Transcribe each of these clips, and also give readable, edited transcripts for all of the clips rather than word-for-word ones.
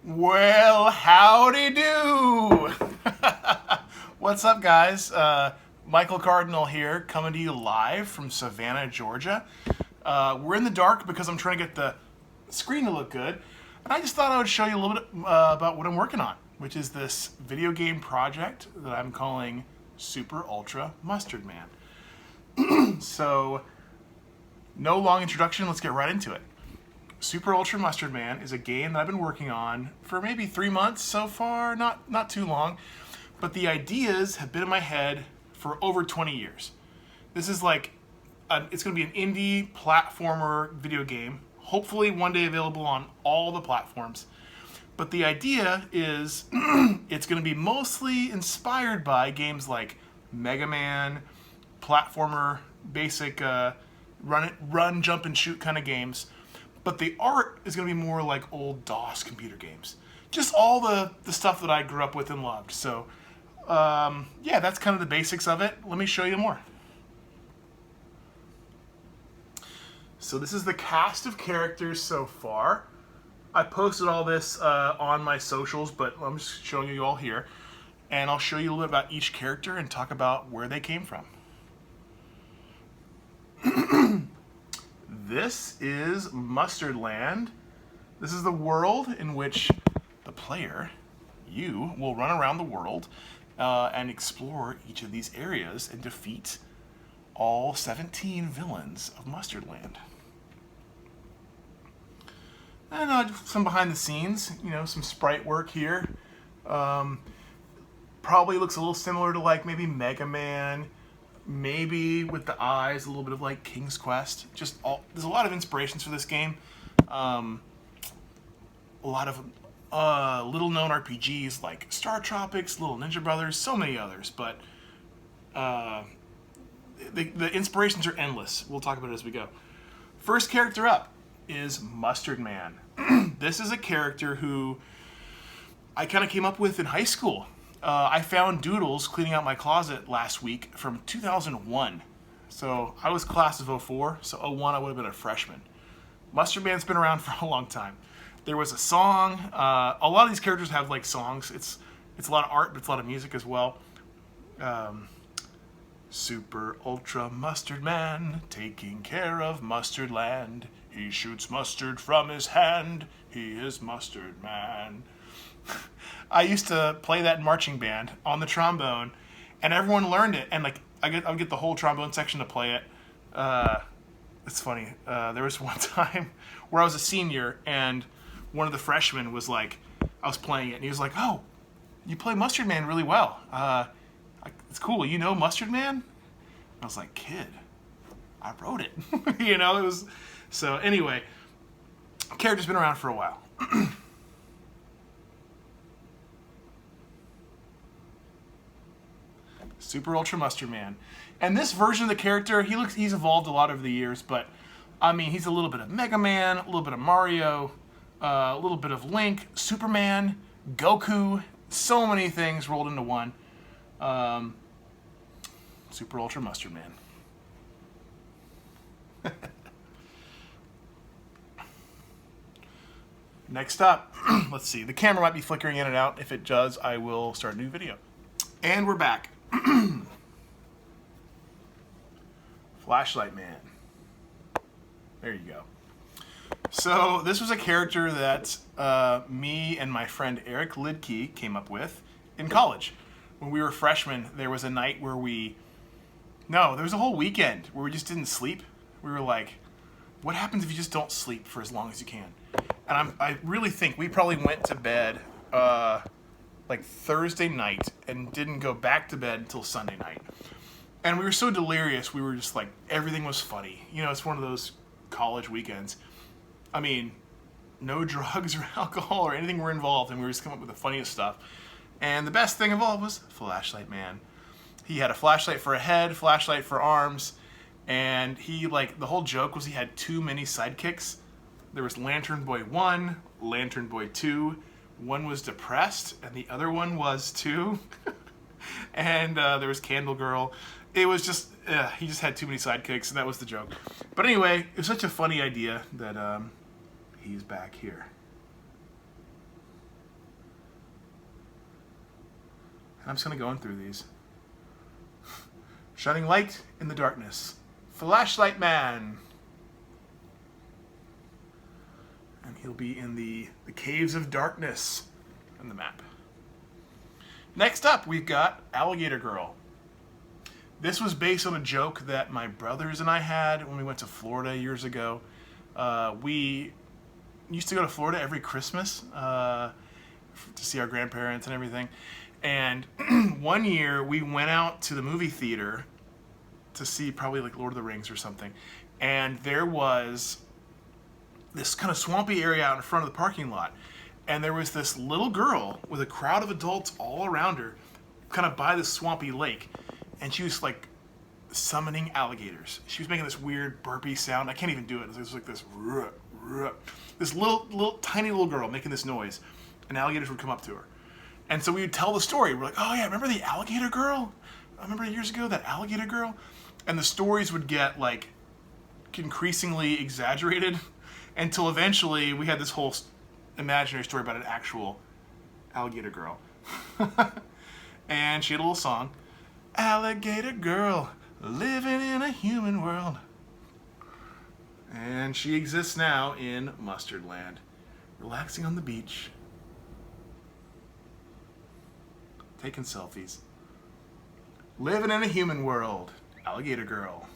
Well, howdy do! What's up, guys? Michael Cardinal here, coming to you live from Savannah, Georgia. We're in the dark because I'm trying to get the screen to look good, and I just thought I would show you a little bit about what I'm working on, which is this video game project that I'm calling Super Ultra Mustard Man. So, no long introduction, let's get right into it. Super Ultra Mustard Man is a game that I've been working on for maybe 3 months so far, not too long, but the ideas have been in my head for over 20 years. This is like, it's going to be an indie platformer video game, hopefully one day available on all the platforms. But the idea is it's going to be mostly inspired by games like Mega Man, platformer, basic run, jump, and shoot kind of games. But the art is going to be more like old DOS computer games. Just all the stuff that I grew up with and loved. So, yeah, that's kind of the basics of it. Let me show you more. So this is the cast of characters so far. I posted all this on my socials, but I'm just showing you all here. And I'll show you a little bit about each character and talk about where they came from. This is Mustard Land. This is the world in which the player, you, will run around the world and explore each of these areas and defeat all 17 villains of Mustard Land. And some behind the scenes, some sprite work here. Probably looks a little similar to like maybe Mega Man. Maybe with the eyes, a little bit of like King's Quest. There's a lot of inspirations for this game. A lot of little known RPGs like Star Tropics, Little Ninja Brothers, so many others. But the inspirations are endless. We'll talk about it as we go. First character up is Mustard Man. This is a character who I kind of came up with in high school. I found doodles cleaning out my closet last week from 2001. So I was class of 04, so 01 I would have been a freshman. Mustard Man's been around for a long time. There was a song. A lot of these characters have like songs. It's a lot of art, but it's a lot of music as well. Super Ultra Mustard Man, taking care of Mustard Land. He shoots mustard from his hand. He is Mustard Man. I used to play that in marching band on the trombone, and everyone learned it. And like I would get the whole trombone section to play it. It's funny. There was one time where I was a senior, and one of the freshmen was like, I was playing it, and he was like, "Oh, you play Mustard Man really well. It's cool. You know Mustard Man?" I was like, "Kid, I wrote it." It was. So anyway, character's been around for a while. Super Ultra Mustard Man. And this version of the character, he's evolved a lot over the years, but I mean, he's a little bit of Mega Man, a little bit of Mario, a little bit of Link, Superman, Goku, so many things rolled into one. Super Ultra Mustard Man. Next up, let's see. The camera might be flickering in and out. If it does, I will start a new video. And we're back. Flashlight Man. There you go. So this was a character that me and my friend Eric Lidke came up with in college. When we were freshmen, there was a night where there was a whole weekend where we just didn't sleep. We were like, what happens if you just don't sleep for as long as you can? And I really think we probably went to bed like Thursday night and didn't go back to bed until Sunday night. And we were so delirious, we were just like, everything was funny. It's one of those college weekends. I mean, no drugs or alcohol or anything were involved, and we were just coming up with the funniest stuff. And the best thing of all was Flashlight Man. He had a flashlight for a head, flashlight for arms, and the whole joke was he had too many sidekicks. There was Lantern Boy 1, Lantern Boy 2, one was depressed, and the other one was too. And there was Candle Girl. It was just, he just had too many sidekicks, and that was the joke. But anyway, it was such a funny idea that he's back here. I'm just going to go in through these. Shining light in the darkness. Flashlight Man. And he'll be in the Caves of Darkness on the map. Next up, we've got Alligator Girl. This was based on a joke that my brothers and I had when we went to Florida years ago. We used to go to Florida every Christmas to see our grandparents and everything. And one year we went out to the movie theater to see probably like Lord of the Rings or something. And there was this kind of swampy area out in front of the parking lot. And there was this little girl with a crowd of adults all around her, kind of by this swampy lake. And she was like summoning alligators. She was making this weird burpy sound. I can't even do it. It was like this, this little tiny little girl making this noise, and alligators would come up to her. And so we would tell the story. We're like, oh yeah, remember the alligator girl? I remember years ago that alligator girl? And the stories would get like increasingly exaggerated until eventually we had this whole imaginary story about an actual alligator girl. And she had a little song. Alligator girl, living in a human world. And she exists now in Mustard Land, relaxing on the beach, taking selfies. Living in a human world, Alligator Girl.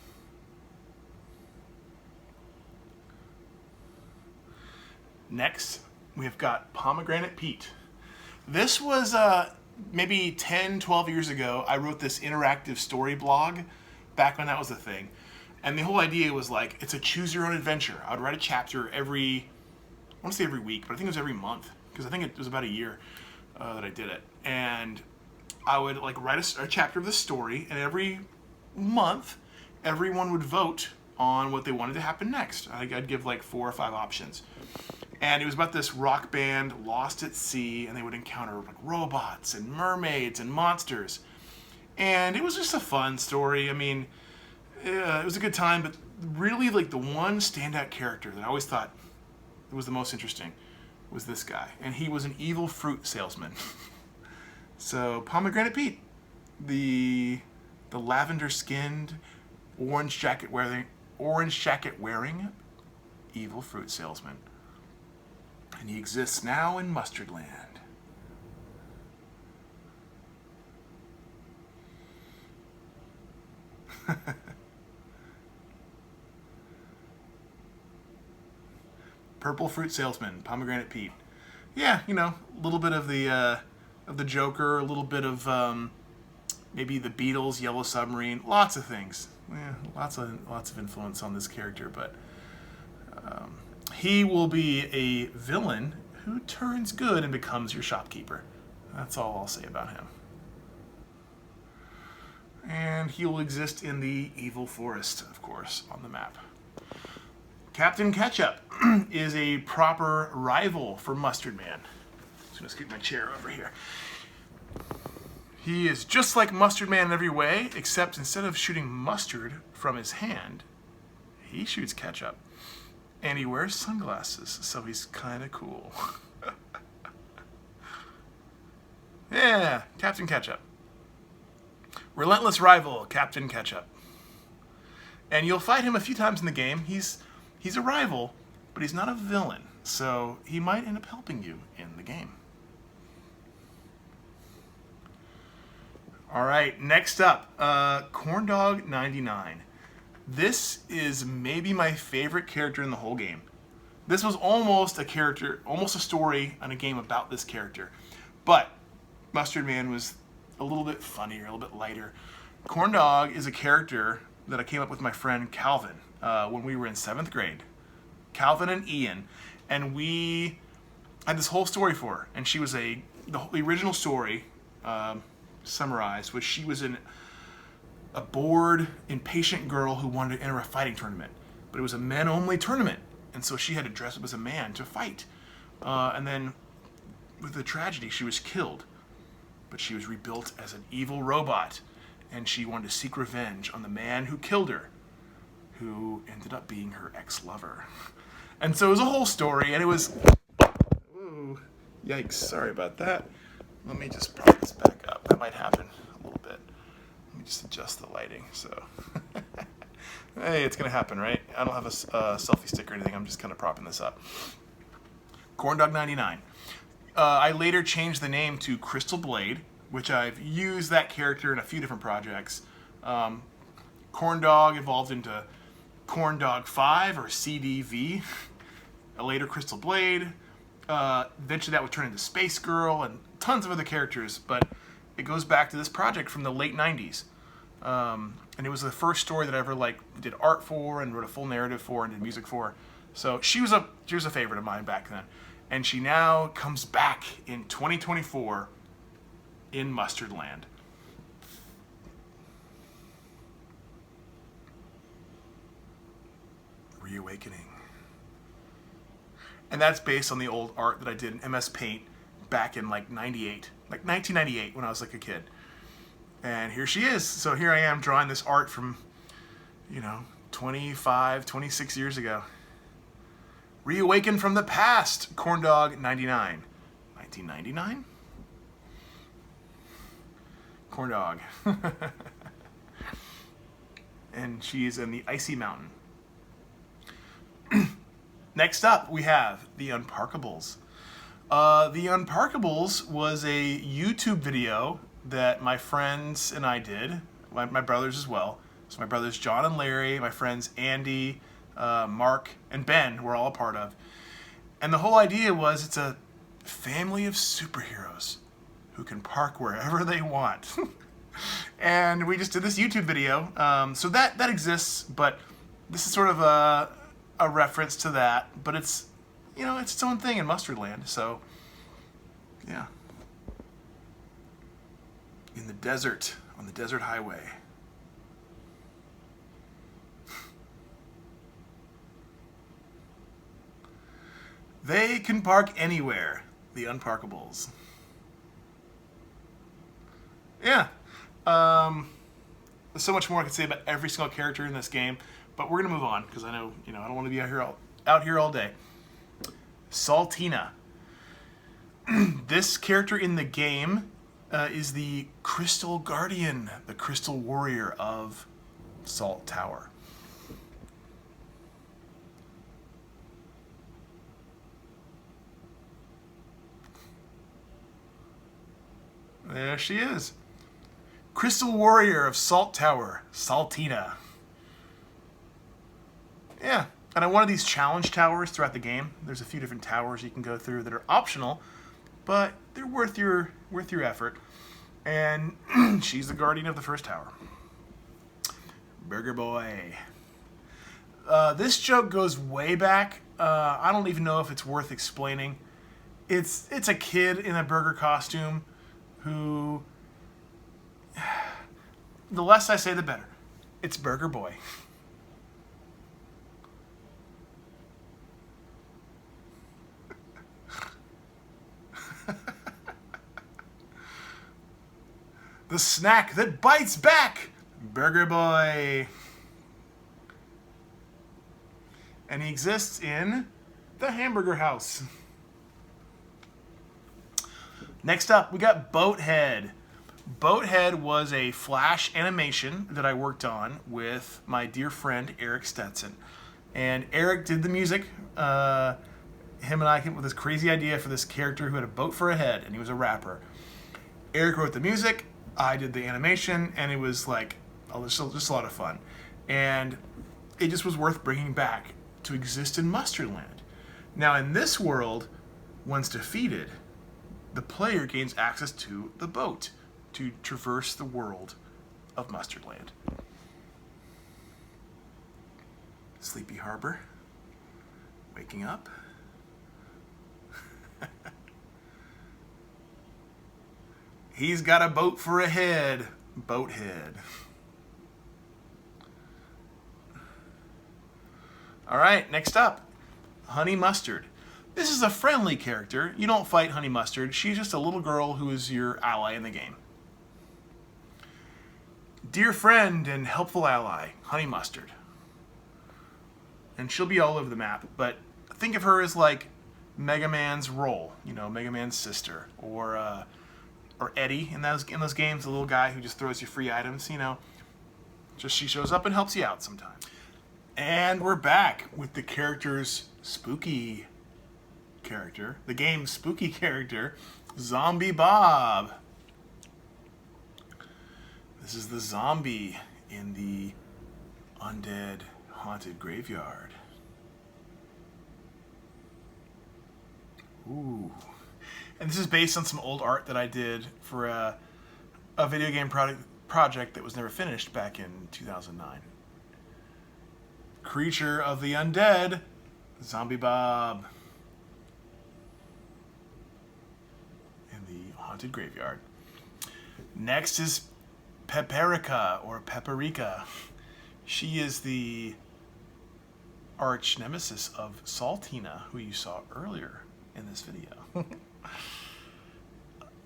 Next, we've got Pomegranate Pete. This was maybe 10, 12 years ago. I wrote this interactive story blog back when that was a thing. And the whole idea was like, it's a choose your own adventure. I would write a chapter every, I want to say every week, but I think it was every month, because I think it was about a year that I did it. And I would like write a chapter of the story, and every month, everyone would vote on what they wanted to happen next. I'd give like 4 or 5 options. And it was about this rock band lost at sea, and they would encounter like robots and mermaids and monsters. And it was just a fun story. I mean, it was a good time, but really like the one standout character that I always thought was the most interesting was this guy. And he was an evil fruit salesman. So Pomegranate Pete, the lavender-skinned, orange jacket wearing evil fruit salesman. And he exists now in Mustard Land. Purple fruit salesman, Pomegranate Pete. Yeah, you know, a little bit of the Joker, a little bit of maybe the Beatles, Yellow Submarine, lots of things. Yeah, lots of influence on this character, but he will be a villain who turns good and becomes your shopkeeper. That's all I'll say about him. And he will exist in the Evil Forest, of course, on the map. Captain Ketchup is a proper rival for Mustard Man. So let's get my chair over here. He is just like Mustard Man in every way, except instead of shooting mustard from his hand, he shoots ketchup. And he wears sunglasses, so he's kind of cool. Yeah, Captain Ketchup. Relentless rival, Captain Ketchup. And you'll fight him a few times in the game. He's a rival, but he's not a villain, so he might end up helping you in the game. All right, next up, Corndog 99. This is maybe my favorite character in the whole game. This was almost a story and a game about this character. But Mustard Man was a little bit funnier, a little bit lighter. Corndog is a character that I came up with my friend Calvin when we were in 7th grade. Calvin and Ian. And we had this whole story for her. And she was the original story, summarized, was she was a bored, impatient girl who wanted to enter a fighting tournament. But it was a men-only tournament, and so she had to dress up as a man to fight. And then, with the tragedy, she was killed. But she was rebuilt as an evil robot, and she wanted to seek revenge on the man who killed her, who ended up being her ex-lover. And so it was a whole story, and it was... Ooh, yikes, sorry about that. Let me just prop this back up. That might happen a little bit. Let me just adjust the lighting. So, hey, it's gonna happen, right? I don't have a selfie stick or anything. I'm just kind of propping this up. Corndog99. I later changed the name to Crystal Blade, which I've used that character in a few different projects. Corndog evolved into Corndog 5 or CDV. Later Crystal Blade. Eventually that would turn into Space Girl and tons of other characters, but it goes back to this project from the late 90s. And it was the first story that I ever did art for and wrote a full narrative for and did music for. So she was a favorite of mine back then. And she now comes back in 2024 in Mustard Land. Reawakening. And that's based on the old art that I did in MS Paint back in 1998 when I was a kid. And here she is. So here I am drawing this art from, 25, 26 years ago. Reawakened from the past, Corndog99. 1999? Corndog. And she's in the Icy Mountain. Next up, we have The Unparkables. The Unparkables was a YouTube video that my friends and I did, my brothers as well. So my brothers John and Larry, my friends Andy, Mark, and Ben were all a part of. And the whole idea was it's a family of superheroes who can park wherever they want. And we just did this YouTube video. So that exists, but this is sort of a reference to that. But it's, it's its own thing in Mustard Land. So, yeah. In the desert, on the desert highway. They can park anywhere, the Unparkables. Yeah. There's so much more I could say about every single character in this game, but we're gonna move on because I know, I don't want to be out here all day. Saltina. This character in the game is the Crystal Guardian, the Crystal Warrior of Salt Tower. There she is. Crystal Warrior of Salt Tower, Saltina. Yeah, and on one of these challenge towers throughout the game, there's a few different towers you can go through that are optional, but they're worth your effort. And she's the guardian of the first tower. Burger Boy. This joke goes way back. I don't even know if it's worth explaining. It's a kid in a burger costume who, the less I say, the better. It's Burger Boy. The snack that bites back, Burger Boy. And he exists in the Hamburger House. Next up, we got Boathead. Boathead was a Flash animation that I worked on with my dear friend Eric Stetson. And Eric did the music. Him and I came up with this crazy idea for this character who had a boat for a head, and he was a rapper. Eric wrote the music, I did the animation, and it was just a lot of fun. And it just was worth bringing back to exist in Mustard Land. Now, in this world, once defeated, the player gains access to the boat to traverse the world of Mustard Land. Sleepy Harbor. Waking up. He's got a boat for a head. Boathead. All right, next up, Honey Mustard. This is a friendly character. You don't fight Honey Mustard. She's just a little girl who is your ally in the game. Dear friend and helpful ally, Honey Mustard. And she'll be all over the map, but think of her as like Mega Man's role, Mega Man's sister, or or Eddie in those games, the little guy who just throws you free items, you know. Just she shows up and helps you out sometimes. And we're back with the character's spooky character, the game's spooky character, Zombie Bob. This is the zombie in the undead haunted graveyard. Ooh. And this is based on some old art that I did for a video game project that was never finished back in 2009. Creature of the undead, Zombie Bob. In the haunted graveyard. Next is Peperica, or Peperica. She is the arch nemesis of Saltina, who you saw earlier in this video.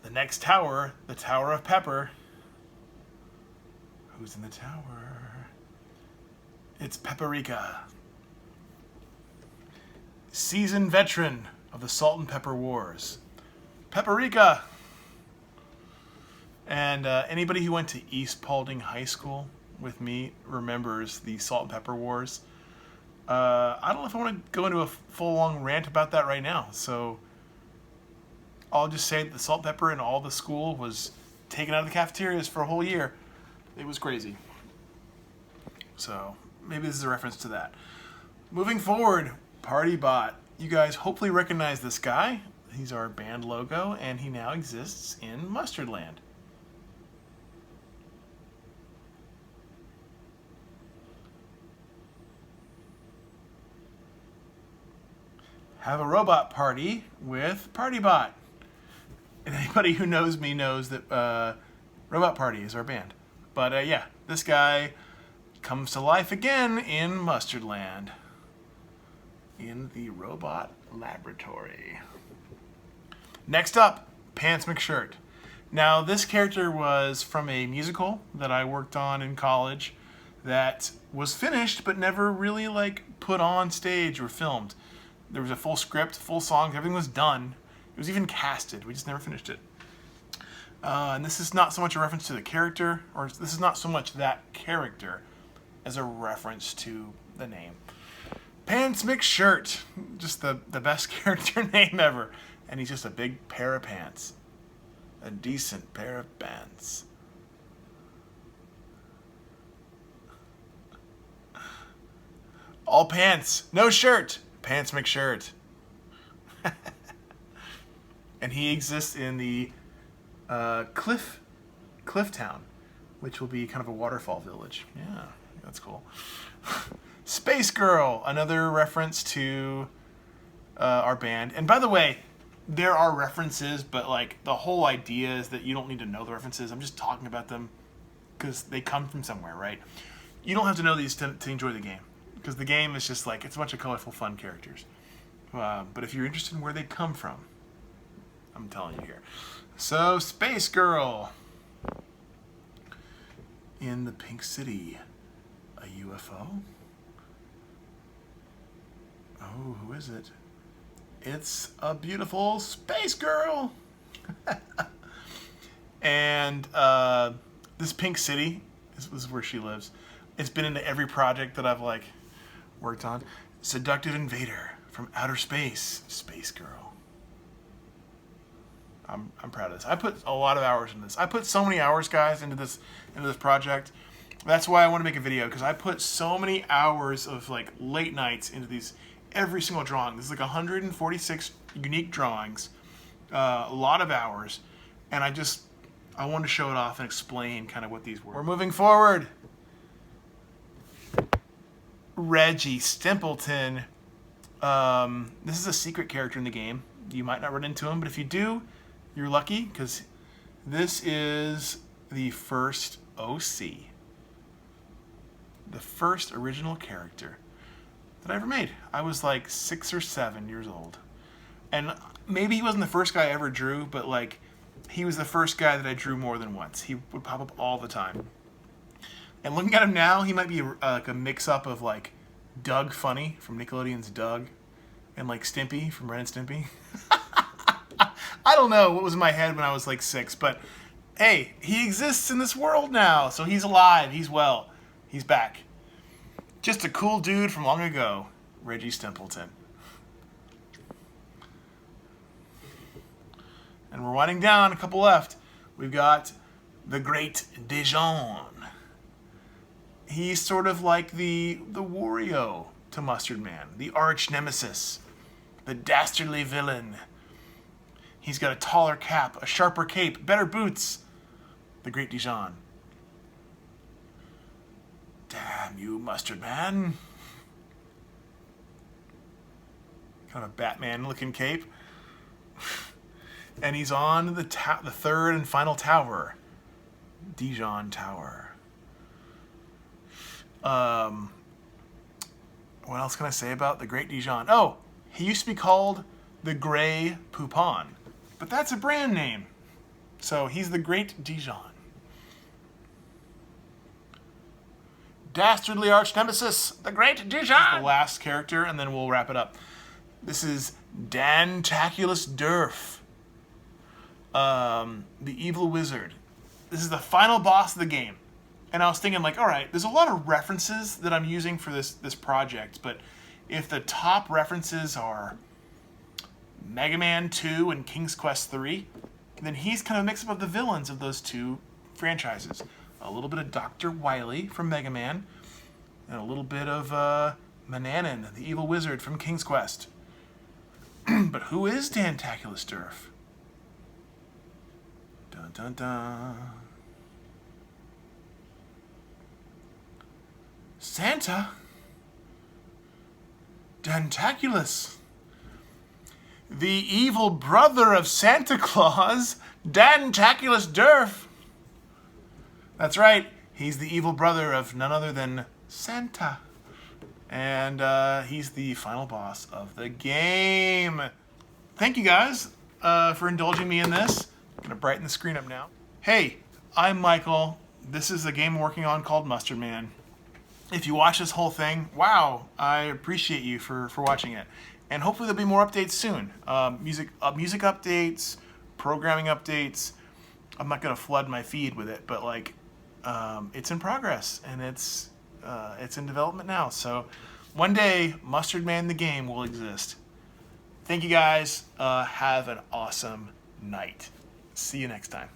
The next tower, the Tower of Pepper. Who's in the tower? It's Peperica. Seasoned veteran of the Salt and Pepper Wars. Peperica! And anybody who went to East Paulding High School with me remembers the Salt and Pepper Wars. I don't know if I want to go into a full-long rant about that right now, so I'll just say that the salt and pepper in all the school was taken out of the cafeterias for a whole year. It was crazy. So maybe this is a reference to that. Moving forward, Party Bot. You guys hopefully recognize this guy. He's our band logo, and he now exists in Mustardland. Have a robot party with Party Bot. And anybody who knows me knows that Robot Party is our band. But yeah, this guy comes to life again in Mustardland. In the robot laboratory. Next up, Pants McShirt. Now, this character was from a musical that I worked on in college that was finished but never really put on stage or filmed. There was a full script, full song, everything was done. It was even casted. We just never finished it. And this is not so much a reference to the character, or this is not so much that character as a reference to the name. Pants McShirt. Just the best character name ever. And he's just a big pair of pants. A decent pair of pants. All pants, no shirt. Pants McShirt. And he exists in the Cliff Town, which will be kind of a waterfall village. Yeah, that's cool. Space Girl, another reference to our band. And by the way, there are references, but the whole idea is that you don't need to know the references. I'm just talking about them because they come from somewhere, right? You don't have to know these to enjoy the game, because the game is just it's a bunch of colorful, fun characters. But if you're interested in where they come from, I'm telling you here. So, Space Girl. In the Pink City. A UFO? Oh, who is it? It's a beautiful Space Girl! And this Pink City is where she lives. It's been into every project that I've worked on. Seductive Invader from Outer Space. Space Girl. I'm proud of this. I put a lot of hours into this. I put so many hours, guys, into this project. That's why I want to make a video, because I put so many hours of late nights into every single drawing. This is 146 unique drawings, a lot of hours, and I wanted to show it off and explain kind of what these were. We're moving forward. Reggie Stimpleton. This is a secret character in the game. You might not run into him, but if you do, you're lucky, because this is the first OC. The first original character that I ever made. I was 6 or 7 years old. And maybe he wasn't the first guy I ever drew, but he was the first guy that I drew more than once. He would pop up all the time. And looking at him now, he might be a mix-up of Doug Funny from Nickelodeon's Doug and Stimpy from Ren and Stimpy. I don't know what was in my head when I was like 6, but hey, he exists in this world now, so he's alive, he's well, he's back. Just a cool dude from long ago, Reggie Stempleton. And we're winding down, a couple left. We've got the Great Dijon. He's sort of like the Wario to Mustard Man, the arch nemesis, the dastardly villain. He's got a taller cap, a sharper cape, better boots. The Great Dijon. Damn you, Mustard Man. Kind of a Batman-looking cape. And he's on the third and final tower. Dijon Tower. What else can I say about the Great Dijon? Oh, he used to be called the Grey Poupon. But that's a brand name. So he's the Great Dijon. Dastardly arch nemesis, the Great Dijon. The last character, and then we'll wrap it up. This is Dantaculus Durf. The evil wizard. This is the final boss of the game. And I was thinking, like, all right, there's a lot of references that I'm using for this project, but if the top references are Mega Man 2 and King's Quest 3, then he's kind of a mix-up of the villains of those two franchises. A little bit of Dr. Wily from Mega Man, and a little bit of Mananan, the evil wizard from King's Quest. But who is Dantaculus Durf? Dun dun dun. Santa? Dantaculus. The evil brother of Santa Claus, Dantaculus Durf. That's right, he's the evil brother of none other than Santa. And he's the final boss of the game. Thank you guys for indulging me in this. I'm going to brighten the screen up now. Hey, I'm Michael. This is a game I'm working on called Mustard Man. If you watch this whole thing, wow, I appreciate you for watching it. And hopefully there'll be more updates soon. Music updates, programming updates. I'm not going to flood my feed with it, but like, it's in progress and it's in development now. So one day, Mustard Man the game will exist. Thank you guys. Have an awesome night. See you next time.